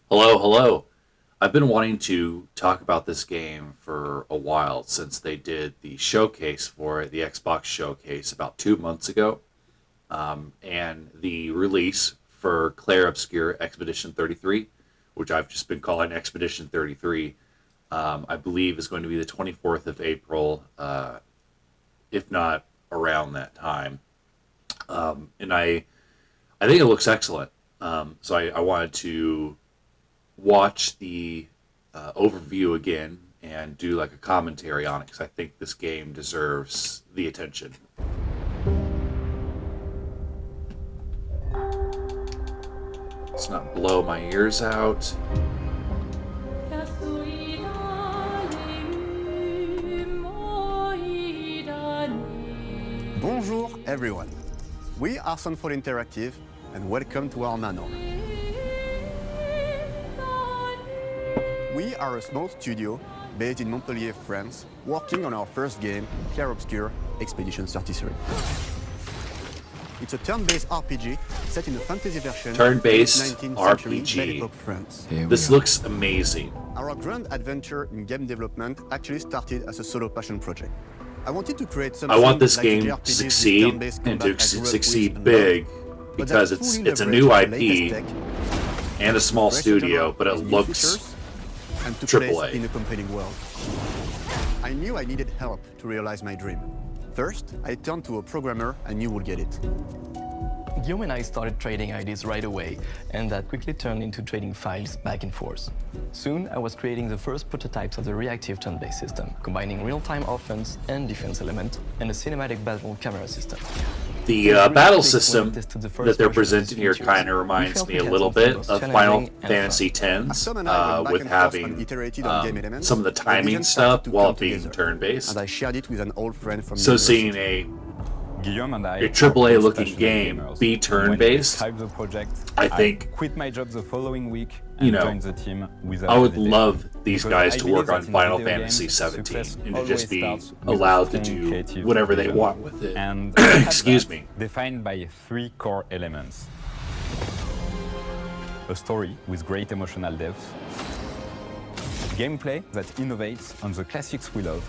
Hello, hello. I've been wanting to talk about this game for a while since they did the showcase for it, the Xbox showcase about 2 months ago, and the release for Clair Obscur Expedition 33, which I've just been calling Expedition 33. I believe is going to be the 24th of April, if not around that time. And I think it looks excellent. So I wanted to watch the overview again and do like a commentary on it because I think this game deserves the attention. Let's not blow my ears out. Bonjour everyone. We are Sunfall Interactive and welcome to our manor. We are a small studio based in Montpellier, France, working on our first game, Clair Obscur Expedition 33. It's a turn-based RPG set in the fantasy version Turn-based of 19th century RPG. Belle Epoque France. This looks amazing. Our grand adventure in game development actually started as a solo passion project. I wanted to create something I want this like game JRPGs to with succeed turn-based and to combat I grew up succeed with and big loved, but because that fully it's a leveraged new the IP latest tech, and a small fresh studio, genre but it with new looks features, and to triple place A. in a compelling world. I knew I needed help to realize my dream. First, I turned to a programmer I knew would get it. Guillaume and I started trading ideas right away, and that quickly turned into trading files back and forth. Soon, I was creating the first prototypes of the reactive turn-based system, combining real-time offense and defense element, and a cinematic battle camera system. The battle system that they're presenting here kind of reminds me a little bit of Final Fantasy X, Aston and I went back with and forth having and iterated on game elements, some of the but timing vision started stuff to while come being together, turn-based. and I shared it with an old friend from So university. seeing a Guillaume and I AAA are looking passionate game gamers. be When he turn-based, described the project, I think, quit my job the following week you and know, joined the team without I would hesitation. love these Because guys I to believe work that on in Final video Fantasy games, 17 success and to always just be starts with allowed to strong do creative whatever they vision. want with it. And Excuse me. Defined by three core elements: a story with great emotional depth, gameplay that innovates on the classics we love,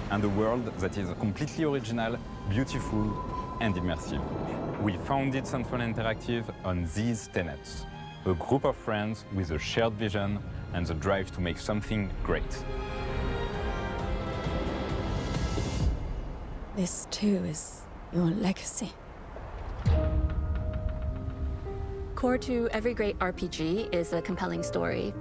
and a world that is completely original, beautiful, and immersive. We founded Sunfall Interactive on these tenets: a group of friends with a shared vision and the drive to make something great. This too is your legacy. Core to every great RPG is a compelling story.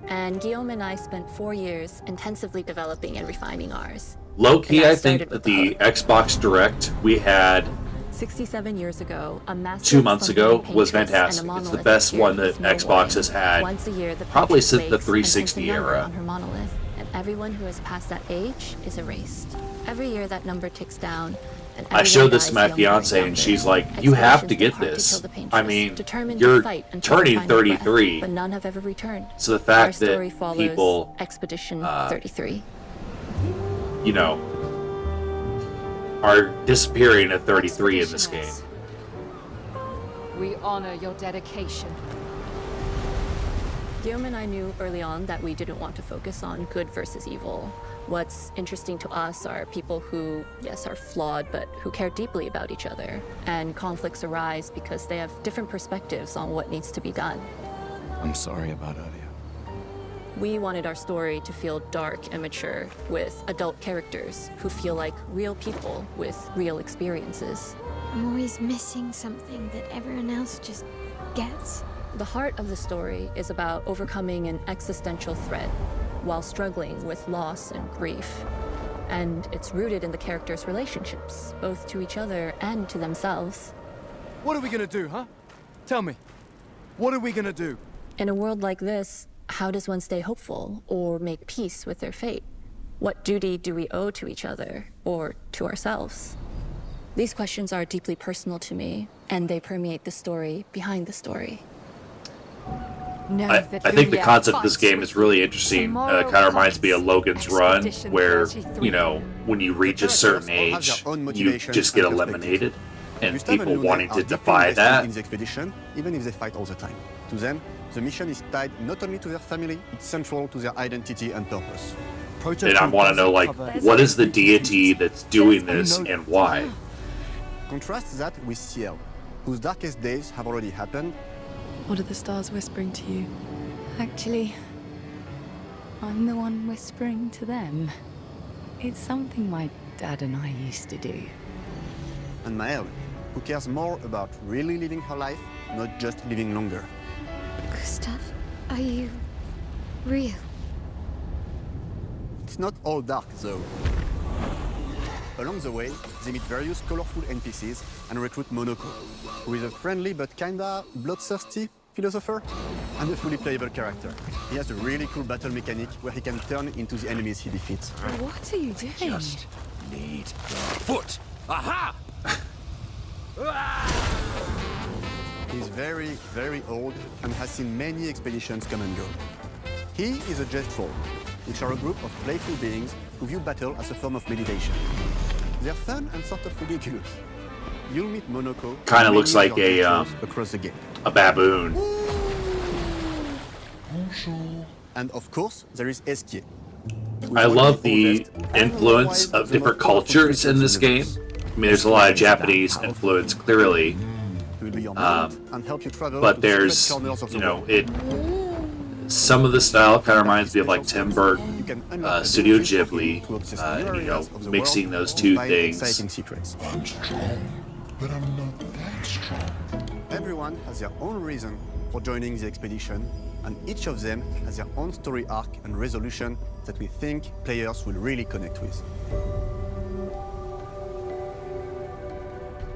And Guillaume and I spent 4 years intensively developing and refining ours. Low key, And that I think started with that the Poe. Xbox Direct we had 67 years ago, a massive 2 months ago funding was paintress and a fantastic. It's the monolith best appeared one that with no Xbox warning. has had Once a year, the probably paintress since the wakes and punts a 360 number era. on her monolith, and everyone who has passed that age is erased. Every year that number ticks down, and I everyone showed this dies to my younger and fiance, and younger. she's like, "You have to Expeditions get depart to this." kill the I paintress, mean, determined to you're fight until turning their final breath, 33, but none have ever returned. so the Our fact story that follows people, Expedition 33. you know, are disappearing at 33 in this game. Expeditioners, we honor your dedication. Guillaume and I knew early on that we didn't want to focus on good versus evil. What's interesting to us are people who, yes, are flawed, but who care deeply about each other. And conflicts arise because they have different perspectives on what needs to be done. I'm sorry about Aria. We wanted our story to feel dark and mature, with adult characters who feel like real people with real experiences. I'm always missing something that everyone else just gets. The heart of the story is about overcoming an existential threat while struggling with loss and grief. And it's rooted in the characters' relationships, both to each other and to themselves. What are we gonna do, huh? Tell me. What are we gonna do? In a world like this, how does one stay hopeful or make peace with their fate? What duty do we owe to each other or to ourselves? These questions are deeply personal to me, and they permeate the story behind the story. I think the concept of this game is really interesting. Kind of reminds me of Logan's Run, where, you know, when you reach a certain The characters age, all have their own you motivations just get and perspectives. eliminated. and Gustav people Lune wanting are to deeply defy invested that. in the expedition, even if they fight all the time. To them, the mission is tied not only to their family, it's central to their identity and purpose. And I want to know, like, what is the deity that's doing this and why? Contrast that with Ciel, whose darkest days have already happened. What are the stars whispering to you? Actually, I'm the one whispering to them. It's something my dad and I used to do. And Maëlle, who cares more about really living her life, not just living longer. Gustav, are you real? It's not all dark, though. Along the way, they meet various colorful NPCs and recruit Monoko, who is a friendly but kinda bloodthirsty philosopher and a fully playable character. He has a really cool battle mechanic where he can turn into the enemies he defeats. What are you doing? Just need your foot. Aha! He's very, very old and has seen many expeditions come and go. He is a Jethro, which are a group of playful beings who view battle as a form of meditation. They're fun and sort of ridiculous. You'll meet Monoko. Kinda looks like a, across the game. A baboon. And of course, there is Esquier. I love the influence of different cultures in this game. I mean, there's a lot of Japanese influence, clearly. And help you travel But to there's, secret corners of the you know, world. some of the style kind of reminds me of like Tim Burton, You can unlock Studio the secret Ghibli, to access new you know, areas of the mixing world those or two find things. exciting secrets. I'm strong, but I'm not that strong. Everyone has their own reason for joining the expedition, and each of them has their own story arc and resolution that we think players will really connect with.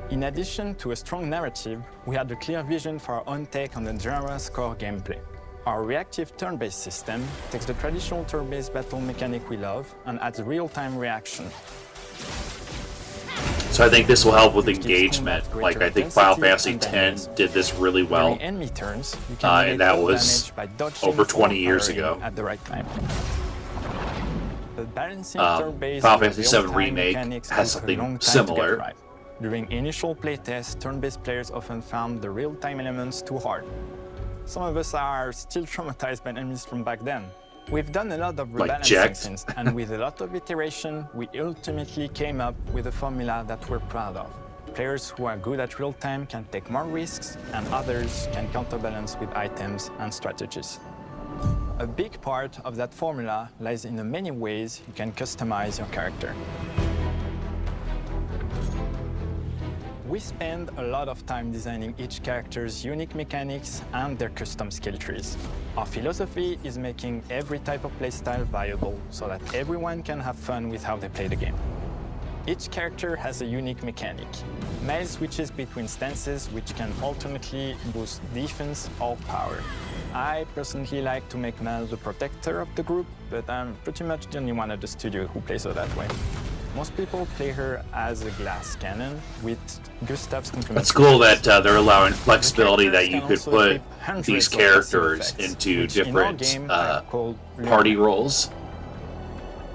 In addition to a strong narrative, we had a clear vision for our own take on the genre's core gameplay. Our reactive turn-based system takes the traditional turn-based battle mechanic we love and adds real-time reaction. So I think this will help with Which gives engagement. combat Like, I greater think Final density Fantasy and X dynamism. did this really well. During enemy turns, you can And that mitigate was damage by dodging over or 20 years parrying ago. at the right time. The balancing turn-based Final and Fantasy VII real-time Remake mechanics has took a something long time to get similar. right. During initial playtests, turn-based players often found the real-time elements too hard. Some of us are still traumatized by enemies from back then. We've done a lot of Like rebalancing Jax. since, and with a lot of iteration, we ultimately came up with a formula that we're proud of. Players who are good at real-time can take more risks, and others can counterbalance with items and strategies. A big part of that formula lies in the many ways you can customize your character. We spend a lot of time designing each character's unique mechanics and their custom skill trees. Our philosophy is making every type of playstyle viable so that everyone can have fun with how they play the game. Each character has a unique mechanic. Maëlle switches between stances which can alternately boost defense or power. I personally like to make Maëlle the protector of the group, but I'm pretty much the only one at the studio who plays her that way. Most people play her as a glass cannon, with Gustav's complementary. It's cool that they're allowing flexibility that you could also put equip hundreds these of passive characters effects, into which in our different game are called party Lumina. roles.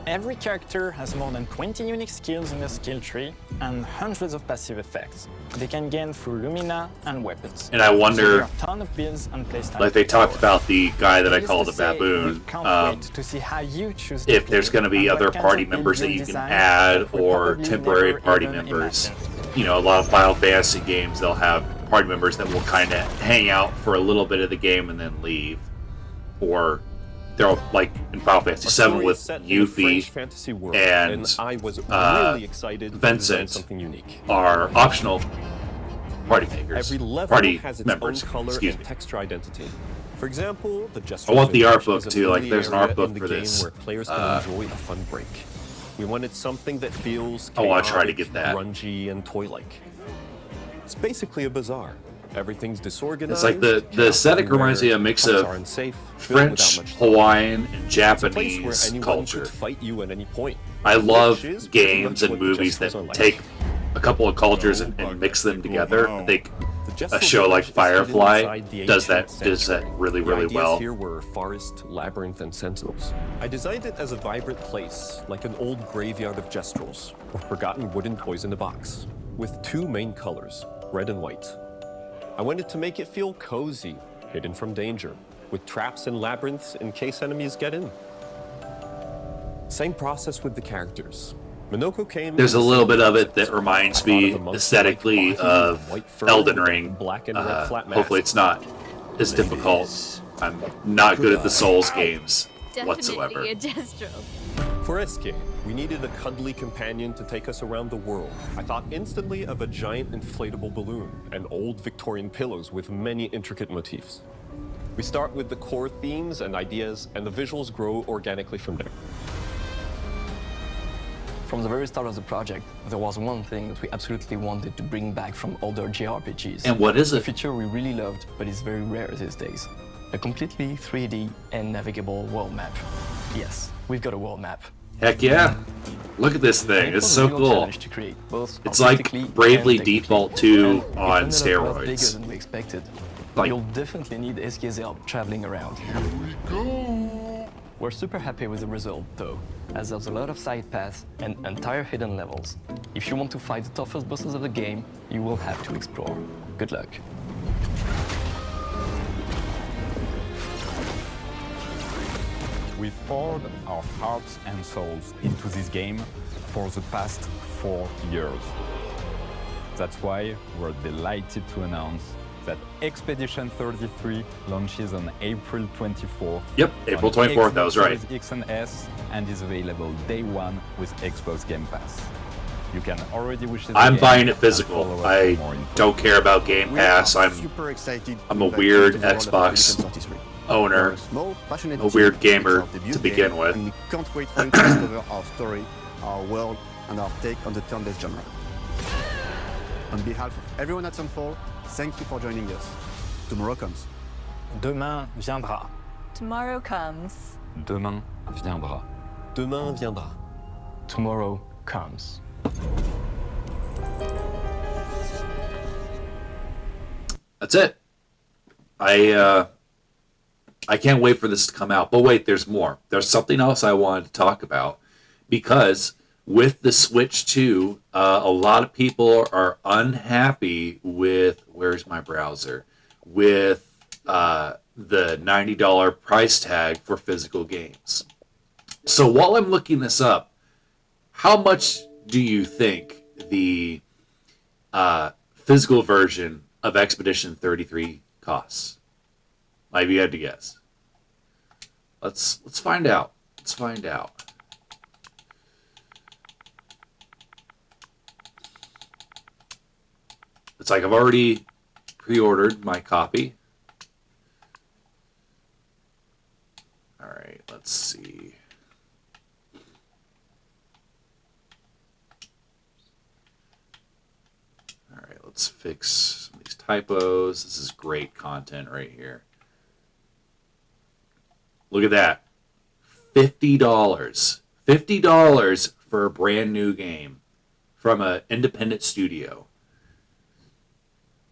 Every character has more than 20 unique skills in their skill tree and hundreds of passive effects. They can gain through Lumina and weapons. And I So wonder, there are a ton of builds and playstyle. like they talked about the guy that I Needless called to a say, baboon, we can't wait to see how you choose to if there's play going to be and what other kinds party of members that build you can design add that we or probably temporary never party even members. imagined. You know, a lot of Final Fantasy games, they'll have party members that will kind of hang out for a little bit of the game and then leave. Or they'll, like in Final Fantasy VII with Yuffie and I was really excited to design Vincent something unique. are optional party makers. Every level Party has its members, own color excuse and me. texture identity. For example, the Just I want the art Village book is a too, like mini there's an area art book in the for game this. where players can enjoy a fun break. We wanted something that feels I want to try to chaotic, get that. grungy, and toy-like. It's basically a bazaar. Everything's disorganized. It's like the aesthetic reminds me of a mix of are unsafe, French, without much thought. Hawaiian, and It's a place where Japanese anyone culture. could fight you at any point. I love Which is pretty games much and what movies Just that Was Our Life. take a couple of cultures and mix them together. I think The Just a Was show Our like Life is hidden Firefly inside the does that ancient really The really ideas well. here were forest, labyrinth, and sentinels. I designed it as a vibrant place, like an old graveyard of gestrels, or forgotten wooden toys in a box. with two main colors, red and white. I wanted to make it feel cozy, hidden from danger, with traps and labyrinths in case enemies get in. Same process with the characters. Minoko came. There's a little bit of it that reminds me aesthetically of Elden Ring. Hopefully it's not as difficult. I'm not good at the Souls games whatsoever. For Eske, we needed a cuddly companion to take us around the world. I thought instantly of a giant inflatable balloon and old Victorian pillows with many intricate motifs. We start with the core themes and ideas, and the visuals grow organically from there. From the very start of the project, there was one thing that we absolutely wanted to bring back from older JRPGs. And what is it? A feature we really loved, but is very rare these days. A completely 3D and navigable world map. Yes, we've got a world map. Heck yeah! Look at this thing, it's so cool. To create, both it's like Bravely Default 2 on bigger steroids. than we expected. Like, you'll definitely need Eske's help traveling around. Here we go. We're super happy with the result, though, as there's a lot of side paths and entire hidden levels. If you want to fight the toughest bosses of the game, you will have to explore. Good luck. We've poured our hearts and souls into this game for the past 4 years. That's why we're delighted to announce that Expedition 33 launches on April 24th. Yep, April 24th, that was right. Xbox X and S, and is available day one with Xbox Game Pass. You can already wish this. I'm buying it physical. I don't care about Game Pass. I'm a weird Xbox owner, a weird gamer to begin with. And we can't wait for you to discover our story, our world, and our take on the turn-based genre. On behalf of everyone at Sunfall, thank you for joining us. Tomorrow comes. Demain viendra. Tomorrow comes. Demain viendra. Demain viendra. Tomorrow comes. That's it. I can't wait for this to come out. But wait, there's more. There's something else I wanted to talk about, because with the Switch 2, a lot of people are unhappy with, where's my browser, with the $90 price tag for physical games. So while I'm looking this up, how much do you think the physical version of Expedition 33 costs? If you had to guess. Let's find out. Let's find out. It's like I've already pre-ordered my copy. All right, let's see. All right, let's fix some of these typos. This is great content right here. Look at that. $50. $50 for a brand new game from an independent studio.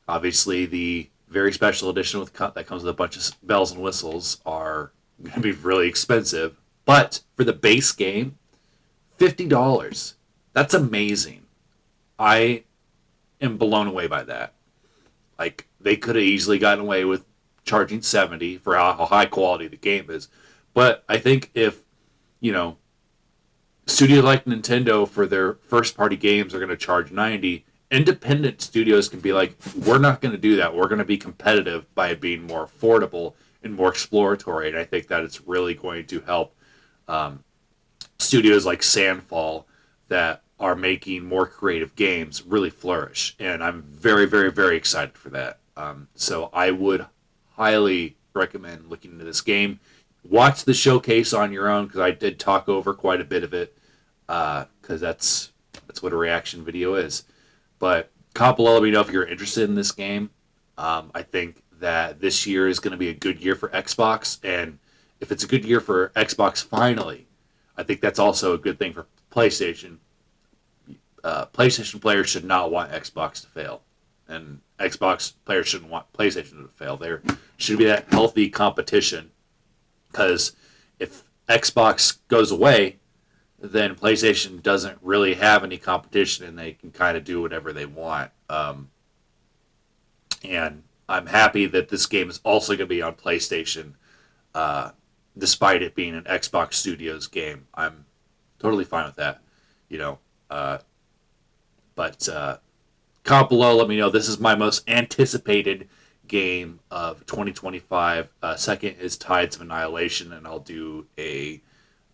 Obviously, the very special edition with that comes with a bunch of bells and whistles are going to be really expensive. But for the base game, $50. That's amazing. I am blown away by that. Like, they could have easily gotten away with charging $70 for how high quality the game is. But I think if, studios like Nintendo for their first party games are going to charge $90, independent studios can be like, we're not going to do that. We're going to be competitive by being more affordable and more exploratory. And I think that it's really going to help studios like Sandfall that are making more creative games really flourish. And I'm very, very, very excited for that. So I would highly recommend looking into this game. Watch the showcase on your own, because I did talk over quite a bit of it, because that's what a reaction video is. But comment below, let me know if you're interested in this game. I think that this year is going to be a good year for Xbox, and if it's a good year for Xbox finally, I think that's also a good thing for PlayStation. PlayStation players should not want Xbox to fail, and Xbox players shouldn't want PlayStation to fail. There should be that healthy competition, because if Xbox goes away, then PlayStation doesn't really have any competition, and they can kind of do whatever they want. And I'm happy that this game is also going to be on PlayStation, despite it being an Xbox Studios game. I'm totally fine with that, you know. But comment below, let me know. This is my most anticipated game of 2025. Second is Tides of Annihilation, and I'll do a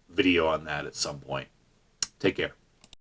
video on that at some point. Take care.